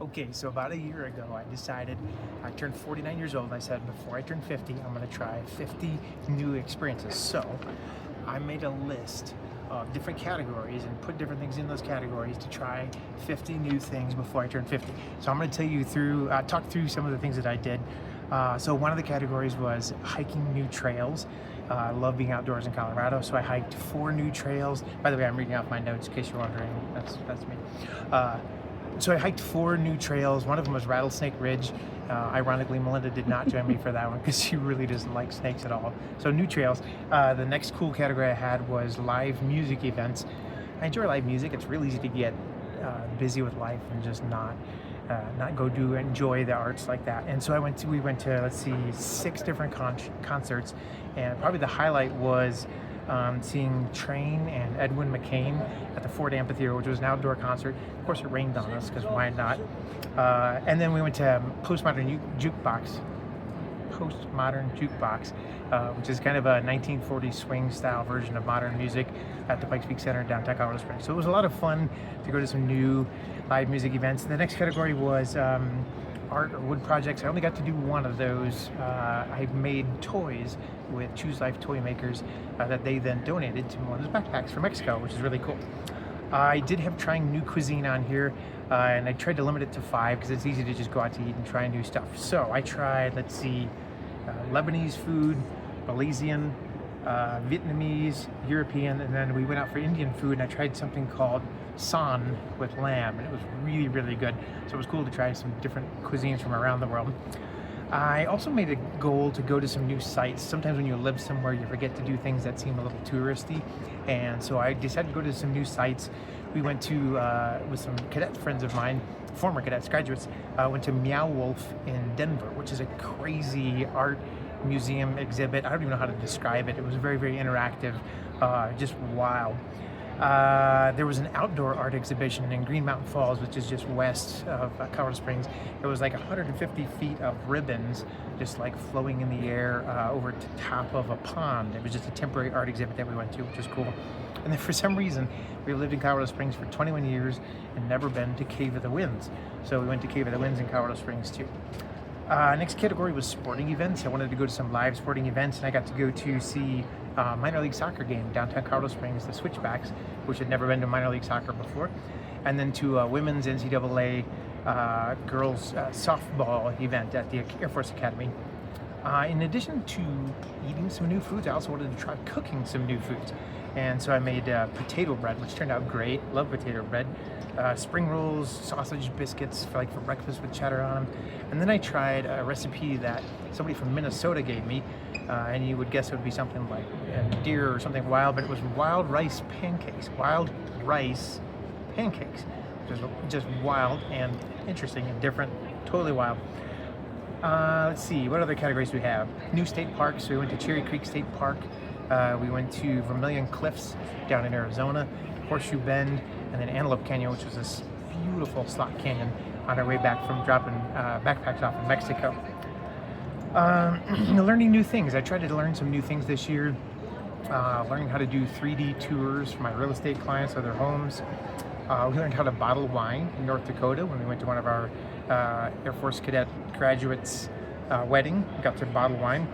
Okay, so about a year ago, I turned 49 years old, and I said, before I turn 50, I'm gonna try 50 new experiences. So I made a list of different categories and put different things in those categories to try 50 new things before I turn 50. So I'm gonna talk through some of the things that I did. So one of the categories was hiking new trails. I love being outdoors in Colorado, so I hiked 4 new trails. By the way, I'm reading off my notes in case you're wondering. That's me. So I hiked 4 new trails. One of them was Rattlesnake Ridge. Ironically, Melinda did not join me for that one because she really doesn't like snakes at all. So new trails. The next cool category I had was live music events. I enjoy live music. It's really easy to get busy with life and just not enjoy the arts like that. And so we went to, let's see, 6 different concerts, and probably the highlight was seeing Train and Edwin McCain at the Ford Amphitheater, which was an outdoor concert. Of course, it rained on us because why not? And then we went to Postmodern Jukebox, which is kind of a 1940s swing style version of modern music at the Pikes Peak Center in downtown Colorado Springs. So it was a lot of fun to go to some new live music events. The next category was art or wood projects. I only got to do one of those. I made toys with Choose Life toy makers that they then donated to one of those backpacks from Mexico, which is really cool. I did have trying new cuisine on here, and I tried to limit it to 5 because it's easy to just go out to eat and try new stuff. So I tried, let's see, Lebanese food, Belizean, Vietnamese, European, and then we went out for Indian food, and I tried something called saan with lamb, and it was really, really good. So it was cool to try some different cuisines from around the world. I also made a goal to go to some new sites. Sometimes when you live somewhere, you forget to do things that seem a little touristy, and so I decided to go to some new sites. We went to, with some cadet friends of mine, former cadets, graduates, went to Meow Wolf in Denver, which is a crazy art museum exhibit. I don't even know how to describe it. It was very, very interactive, just wild. There was an outdoor art exhibition in Green Mountain Falls, which is just west of Colorado Springs. It was like 150 feet of ribbons just like flowing in the air over the top of a pond. It was just a temporary art exhibit that we went to, which was cool. And then for some reason, we lived in Colorado Springs for 21 years and never been to Cave of the Winds. So we went to Cave of the Winds in Colorado Springs too. Next category was sporting events. I wanted to go to some live sporting events, and I got to go to see minor league soccer game downtown Colorado Springs, the Switchbacks, which had never been to minor league soccer before, and then to a women's NCAA girls softball event at the Air Force Academy. In addition to eating some new foods, I also wanted to try cooking some new foods. And so I made potato bread, which turned out great. Love potato bread. Spring rolls, sausage biscuits for breakfast with cheddar on them. And then I tried a recipe that somebody from Minnesota gave me, and you would guess it would be something like deer or something wild, but it was wild rice pancakes. Wild rice pancakes, which is just wild and interesting and different, totally wild. Let's see, what other categories do we have? New state parks. So we went to Cherry Creek State Park. We went to Vermilion Cliffs down in Arizona, Horseshoe Bend, and then Antelope Canyon, which was this beautiful slot canyon on our way back from dropping backpacks off in Mexico. Learning new things. I tried to learn some new things this year. Learning how to do 3D tours for my real estate clients of their homes. We learned how to bottle wine in North Dakota when we went to one of our Air Force Cadet graduates' wedding. We got to bottle wine.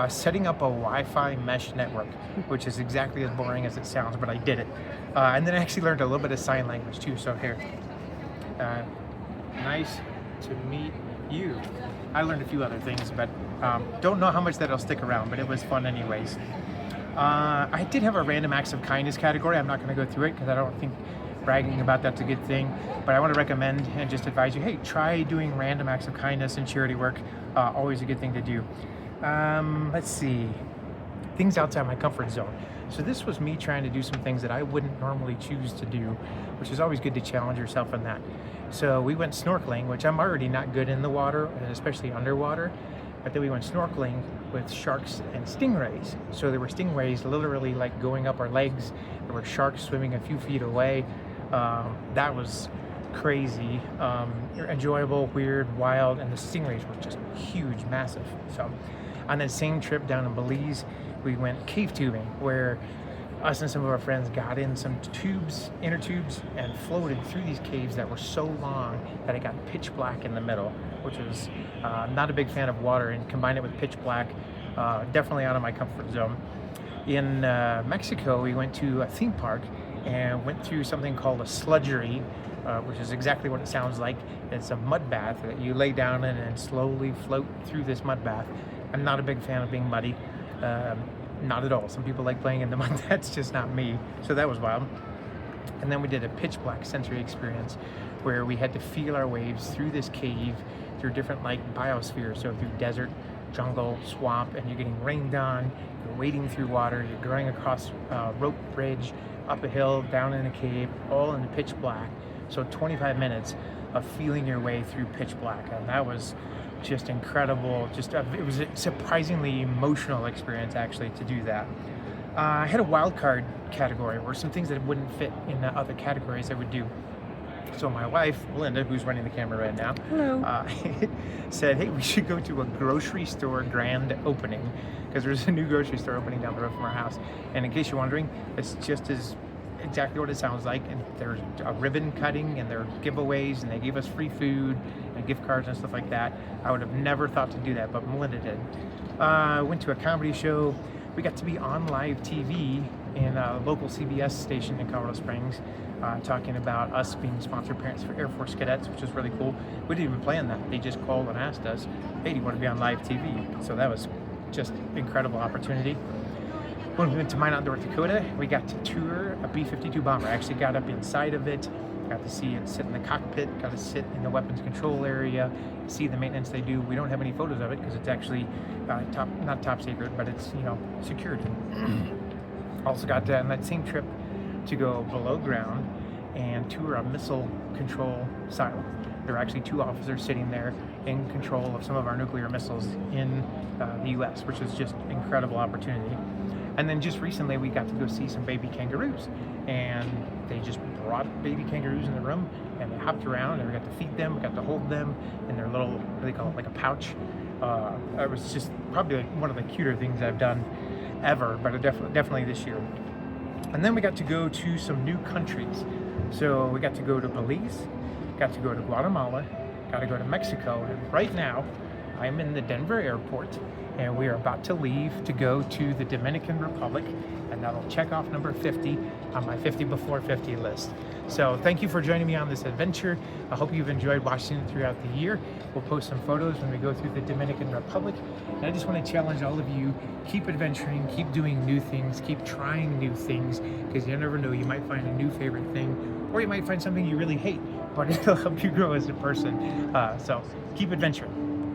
Setting up a Wi-Fi mesh network, which is exactly as boring as it sounds, but I did it. And then I actually learned a little bit of sign language too, so here. Nice to meet you. I learned a few other things, but don't know how much that'll stick around, but it was fun anyways. I did have a random acts of kindness category. I'm not going to go through it because I don't think bragging about that's a good thing, but I want to recommend and just advise you, hey, try doing random acts of kindness and charity work. Always a good thing to do. Let's see, things outside my comfort zone. So this was me trying to do some things that I wouldn't normally choose to do, which is always good to challenge yourself in that. So we went snorkeling, which I'm already not good in the water, and especially underwater, but then we went snorkeling with sharks and stingrays. So there were stingrays literally like going up our legs. There were sharks swimming a few feet away. That was crazy, enjoyable, weird, wild, and the stingrays were just huge, massive. So on that same trip down in Belize, we went cave tubing, where us and some of our friends got in some tubes, inner tubes, and floated through these caves that were so long that it got pitch black in the middle, which was not a big fan of water, and combine it with pitch black, definitely out of my comfort zone. In Mexico, we went to a theme park and went through something called a sludgery, which is exactly what it sounds like. It's a mud bath that you lay down in and slowly float through this mud bath. I'm not a big fan of being muddy. Not at all. Some people like playing in the mud. That's just not me. So that was wild. And then we did a pitch black sensory experience where we had to feel our waves through this cave, through different like biospheres. So through desert, jungle, swamp, and you're getting rained on, you're wading through water, you're going across a rope bridge, up a hill, down in a cave, all in the pitch black. So 25 minutes of feeling your way through pitch black. And that was just incredible. It was a surprisingly emotional experience actually to do that. I had a wild card category where some things that wouldn't fit in the other categories I would do. So my wife, Linda, who's running the camera right now, hello, said, hey, we should go to a grocery store grand opening, because there's a new grocery store opening down the road from our house. And in case you're wondering, it's just as exactly what it sounds like, and there's a ribbon cutting and there are giveaways, and they gave us free food and gift cards and stuff like that. I would have never thought to do that, but Melinda did. Went to a comedy show. We got to be on live TV in a local CBS station in Colorado Springs, talking about us being sponsored parents for Air Force cadets, which is really cool. We didn't even plan that. They just called and asked us, hey, do you want to be on live TV? So that was just an incredible opportunity. When we went to Minot, North Dakota, we got to tour a B-52 bomber. I actually got up inside of it, got to see it sit in the cockpit, got to sit in the weapons control area, see the maintenance they do. We don't have any photos of it because it's actually not top secret, but it's, you know, secured. Also got on that same trip to go below ground and tour a missile control silo. There were actually 2 officers sitting there in control of some of our nuclear missiles in the US, which is just an incredible opportunity. And then just recently we got to go see some baby kangaroos, and they just brought baby kangaroos in the room and they hopped around, and we got to feed them, we got to hold them in their little, what do they call it, like a pouch. It was just probably like one of the cuter things I've done ever, but definitely this year. And then we got to go to some new countries. So we got to go to Belize, got to go to Guatemala, got to go to Mexico, and right now I'm in the Denver airport, and we are about to leave to go to the Dominican Republic, and that'll check off number 50 on my 50 before 50 list. So thank you for joining me on this adventure. I hope you've enjoyed watching it throughout the year. We'll post some photos when we go through the Dominican Republic. And I just want to challenge all of you, keep adventuring, keep doing new things, keep trying new things, because you never know, you might find a new favorite thing, or you might find something you really hate, but it'll help you grow as a person. So keep adventuring.